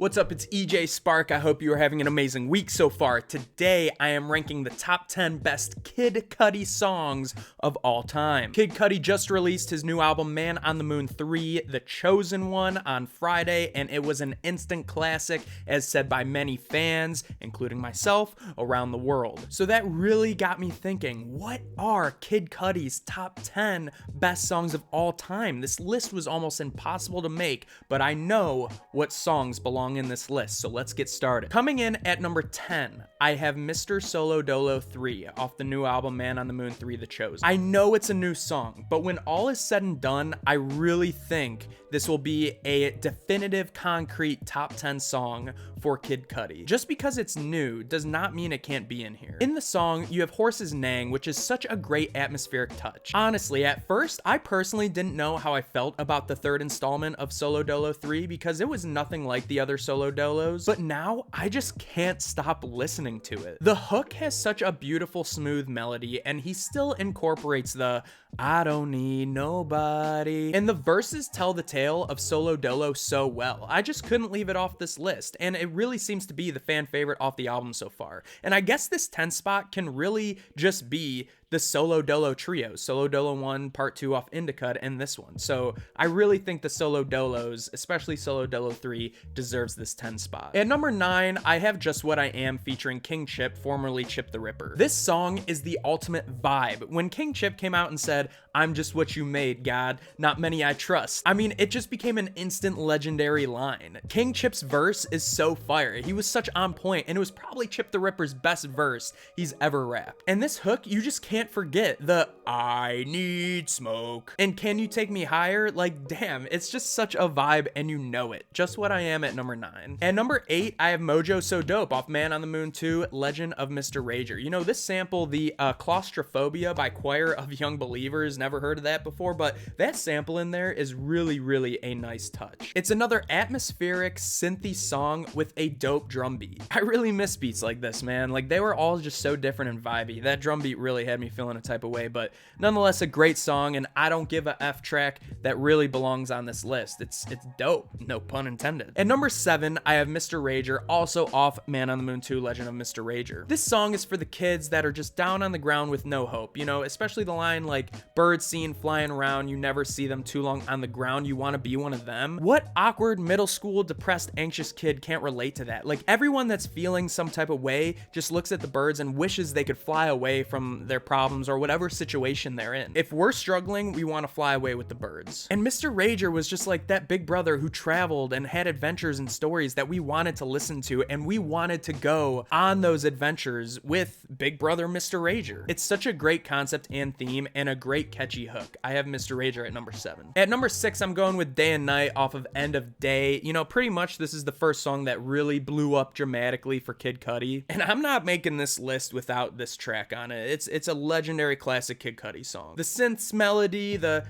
What's up, it's EJ Spark. I hope you are having an amazing week so far. Today, I am ranking the top 10 best Kid Cudi songs of all time. Kid Cudi just released his new album, Man on the Moon 3, The Chosen One, on Friday, and it was an instant classic, as said by many fans, including myself, around the world. So that really got me thinking, what are Kid Cudi's top 10 best songs of all time? This list was almost impossible to make, but I know what songs belong in this list, so let's get started. Coming in at number 10, I have Mr. Solo Dolo 3 off the new album Man on the Moon 3, The Chosen. I know it's a new song, but when all is said and done, I really think this will be a definitive, concrete top 10 song for Kid Cudi. Just because it's new does not mean it can't be in here. In the song, you have horses neighing, which is such a great atmospheric touch. Honestly, at first, I personally didn't know how I felt about the third installment of Solo Dolo 3 because it was nothing like the other Solo Dolos, but now I just can't stop listening to it. The hook has such a beautiful, smooth melody, and he still incorporates the "I don't need nobody," and the verses tell the tale of Solo Dolo so well. I just couldn't leave it off this list, and it really seems to be the fan favorite off the album so far. And I guess this 10 spot can really just be the Solo Dolo trio, Solo Dolo 1, Part 2 off Indicud, and this one. So I really think the Solo Dolos, especially Solo Dolo 3, deserves this 10 spot. At number 9, I have Just What I Am featuring King Chip, formerly Chip the Ripper. This song is the ultimate vibe. When King Chip came out and said, "I'm just what you made, God, not many I trust," I mean, it just became an instant legendary line. King Chip's verse is so fire. He was such on point, and it was probably Chip the Ripper's best verse he's ever rapped. And this hook, you just can't forget the "I need smoke" and "Can you take me higher?" Like, damn, it's just such a vibe, and you know it. Just What I Am at number 9. At number 8, I have Mojo So Dope off Man on the Moon 2, Legend of Mr. Rager. You know, this sample, the Claustrophobia by Choir of Young Believers, never heard of that before, but that sample in there is really a nice touch. It's another atmospheric, synthy song with a dope drum beat. I really miss beats like this, man. Like, they were all just so different and vibey. That drum beat really had me feeling a type of way, but nonetheless a great song, and I don't give a F track that really belongs on this list. It's dope, no pun intended. At number 7, I have Mr. Rager, also off Man on the Moon 2, Legend of Mr. Rager. This song is for the kids that are just down on the ground with no hope, you know, especially the line like, "Birds seen flying around, you never see them too long on the ground, you want to be one of them." What awkward middle school depressed anxious kid can't relate to that? Like, everyone that's feeling some type of way just looks at the birds and wishes they could fly away from their problems or whatever situation they're in. If we're struggling, we want to fly away with the birds. And Mr. Rager was just like that big brother who traveled and had adventures and stories that we wanted to listen to, and we wanted to go on those adventures with big brother Mr. Rager. It's such a great concept and theme, and a great catchy hook. I have Mr. Rager at number 7. At number 6, I'm going with Day and Night off of End of Day. You know, pretty much this is the first song that really blew up dramatically for Kid Cudi, and I'm not making this list without this track on it. It's a legendary classic Kid Cudi song. The synths melody, the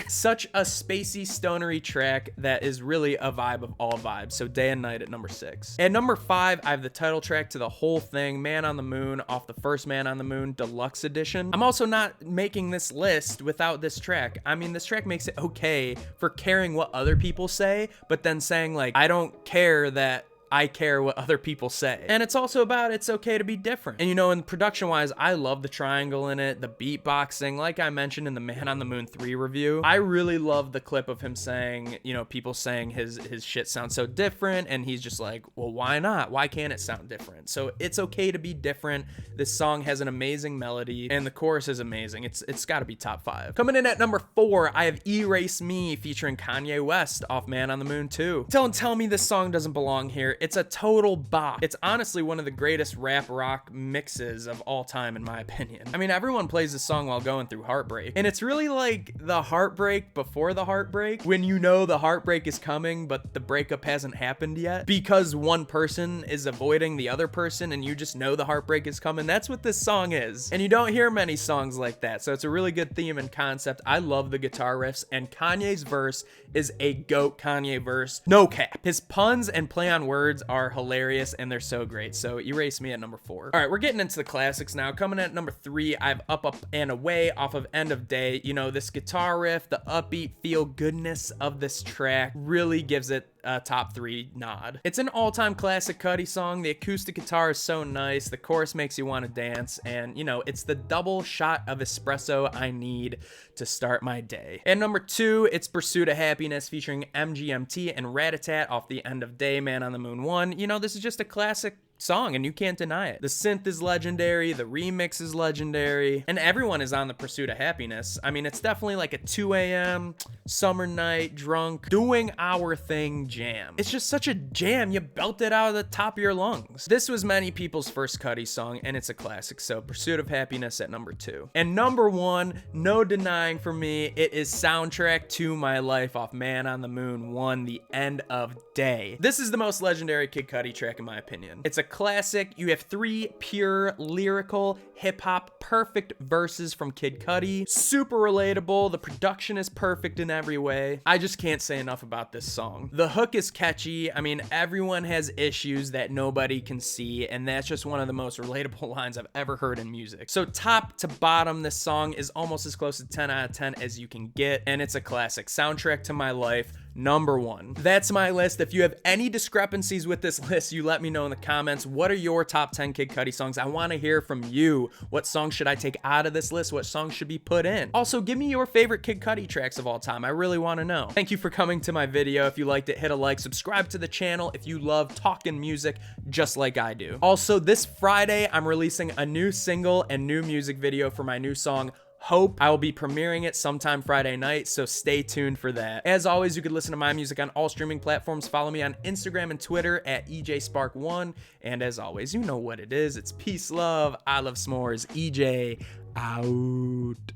such a spacey, stonery track that is really a vibe of all vibes. So Day and Night at number 6. At number 5, I have the title track to the whole thing, Man on the Moon off the first Man on the Moon Deluxe Edition. I'm also not making this list without this track. I mean, this track makes it okay for caring what other people say, but then saying like, I don't care that I care what other people say. And it's also about it's okay to be different. And you know, in production wise, I love the triangle in it, the beatboxing, like I mentioned in the Man on the Moon 3 review. I really love the clip of him saying, you know, people saying his shit sounds so different, and he's just like, well, why not? Why can't it sound different? So it's okay to be different. This song has an amazing melody, and the chorus is amazing. It's got to be top 5. Coming in at number 4, I have Erase Me featuring Kanye West off Man on the Moon 2. Don't tell me this song doesn't belong here. It's a total bop. It's honestly one of the greatest rap rock mixes of all time, in my opinion. I mean, everyone plays this song while going through heartbreak, and it's really like the heartbreak before the heartbreak, when you know the heartbreak is coming, but the breakup hasn't happened yet because one person is avoiding the other person, and you just know the heartbreak is coming. That's what this song is, and you don't hear many songs like that, so it's a really good theme and concept. I love the guitar riffs, and Kanye's verse is a GOAT Kanye verse, no cap. His puns and play on words words are hilarious and they're so great. So erase me at number 4. All right, we're getting into the classics now. Coming at number 3, I have Up, Up, and Away off of End of Day. You know, this guitar riff, the upbeat feel goodness of this track really gives it a top 3 nod. It's an all-time classic Cudi song. The acoustic guitar is so nice. The chorus makes you want to dance. And, you know, it's the double shot of espresso I need to start my day. And number 2, it's Pursuit of Happiness featuring MGMT and Rat-a-tat off the End of Day, Man on the Moon 1. You know, this is just a classic song and you can't deny it. The synth is legendary, the remix is legendary, and everyone is on the Pursuit of Happiness. I mean, it's definitely like a 2 a.m. summer night, drunk, doing our thing jam. It's just such a jam, you belt it out of the top of your lungs. This was many people's first Cudi song and it's a classic, so Pursuit of Happiness at number 2. And number 1, no denying for me, it is Soundtrack to My Life off Man on the Moon 1, The End of Day. This is the most legendary Kid Cudi track in my opinion. It's a classic. You have 3 pure lyrical hip-hop perfect verses from Kid Cudi. Super relatable. The production is perfect in every way. I just can't say enough about this song. The hook is catchy. I mean, everyone has issues that nobody can see, and that's just one of the most relatable lines I've ever heard in music. So top to bottom, this song is almost as close to 10 out of 10 as you can get, and it's a classic. Soundtrack to My Life, number 1. That's my list. If you have any discrepancies with this list, you let me know in the comments. What are your top 10 Kid Cudi songs? I want to hear from you. What songs should I take out of this list? What songs should be put in? Also, give me your favorite Kid Cudi tracks of all time. I really want to know. Thank you for coming to my video. If you liked it, hit a like, subscribe to the channel if you love talking music just like I do. Also, this Friday, I'm releasing a new single and new music video for my new song, Hope. I will be premiering it sometime Friday night, so stay tuned for that. As always, you can listen to my music on all streaming platforms. Follow me on Instagram and Twitter at EJSpark1. And as always, you know what it is. It's peace, love, I love s'mores. EJ out.